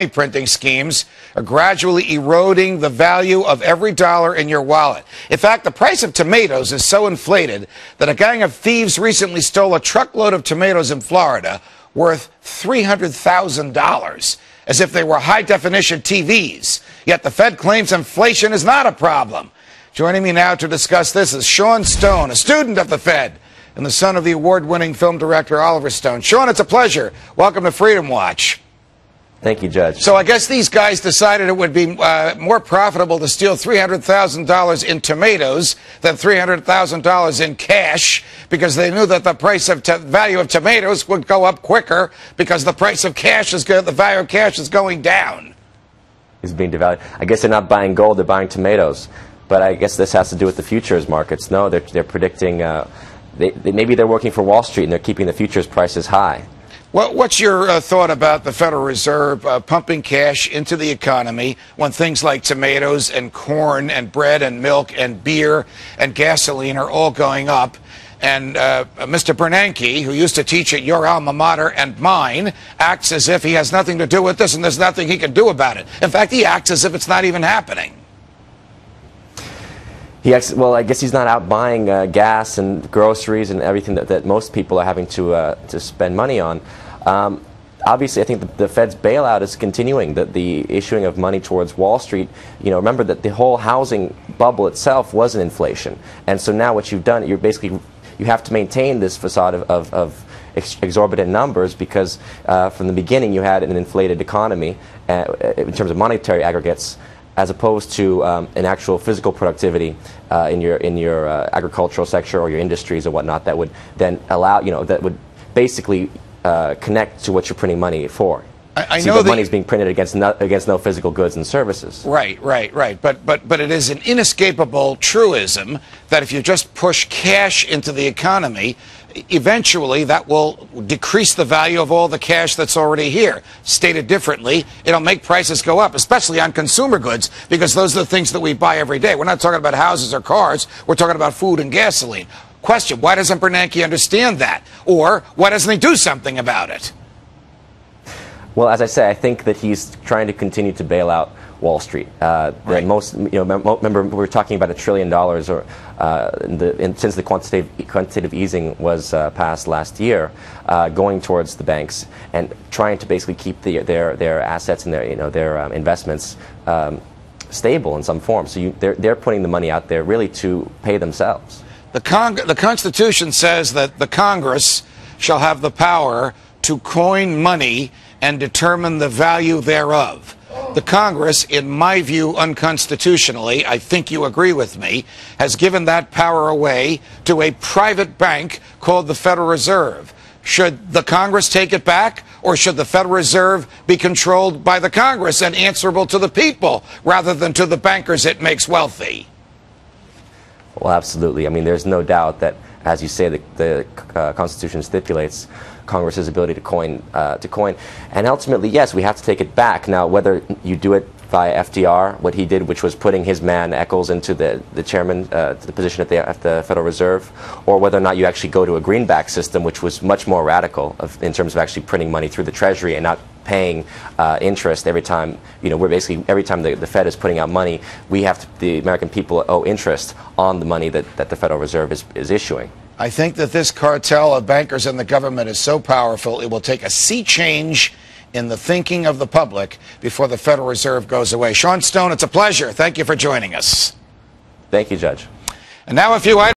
printing schemes are gradually eroding the value of every dollar in your wallet. In fact, the price of tomatoes is so inflated that a gang of thieves recently stole a truckload of tomatoes in Florida worth $300,000, as if they were high-definition TVs. Yet the Fed claims inflation is not a problem. Joining me now to discuss this is Sean Stone, a student of the Fed and the son of the award-winning film director Oliver Stone. Sean, it's a pleasure. Welcome to Freedom Watch. Thank you, Judge. So I guess these guys decided it would be more profitable to steal $300,000 in tomatoes than $300,000 in cash, because they knew that the price of value of tomatoes would go up quicker because the price of cash is the value of cash is going down. It's being devalued. I guess they're not buying gold; they're buying tomatoes. But I guess this has to do with the futures markets. No, they're predicting. Maybe they're working for Wall Street and they're keeping the futures prices high. What's your thought about the Federal Reserve pumping cash into the economy when things like tomatoes and corn and bread and milk and beer and gasoline are all going up? And Mr. Bernanke, who used to teach at your alma mater and mine, acts as if he has nothing to do with this and there's nothing he can do about it. In fact, he acts as if it's not even happening. Well, I guess he's not out buying gas and groceries and everything that most people are having to spend money on. Obviously, I think the Fed's bailout is continuing, the issuing of money towards Wall Street. You know, remember that the whole housing bubble itself was an inflation. And so now what you've done, you have to maintain this facade of exorbitant numbers because from the beginning you had an inflated economy in terms of monetary aggregates, as opposed to an actual physical productivity in your agricultural sector or your industries or whatnot that would then allow, that would basically connect to what you're printing money for. I know that money is being printed against no physical goods and services. Right. But it is an inescapable truism that if you just push cash into the economy, eventually that will decrease the value of all the cash that's already here. Stated differently, it'll make prices go up, especially on consumer goods, because those are the things that we buy every day. We're not talking about houses or cars. We're talking about food and gasoline. Question, why doesn't Bernanke understand that? Or why doesn't he do something about it? Well, as I say, I think that he's trying to continue to bail out Wall Street. Right. Remember, we were talking about $1 trillion, since the quantitative easing was passed last year, going towards the banks and trying to basically keep their assets and their investments stable in some form. So they're putting the money out there really to pay themselves. The Constitution says that the Congress shall have the power to coin money and determine the value thereof. The Congress, in my view, unconstitutionally, I think you agree with me, has given that power away to a private bank called the Federal Reserve. Should the Congress take it back, or should the Federal Reserve be controlled by the Congress and answerable to the people rather than to the bankers it makes wealthy? Well, absolutely. I mean, there's no doubt that, as you say, the Constitution stipulates Congress's ability to coin, and ultimately, yes, we have to take it back. Now, whether you do it via FDR, what he did, which was putting his man Eccles into the chairman, to the position at the Federal Reserve, or whether or not you actually go to a greenback system, which was much more radical in terms of actually printing money through the Treasury and not paying interest every time. We're basically, every time the Fed is putting out money, the American people owe interest on the money that the Federal Reserve is issuing. I think that this cartel of bankers and the government is so powerful it will take a sea change in the thinking of the public before the Federal Reserve goes away. Sean Stone, it's a pleasure. Thank you for joining us. Thank you, Judge. And now a few items.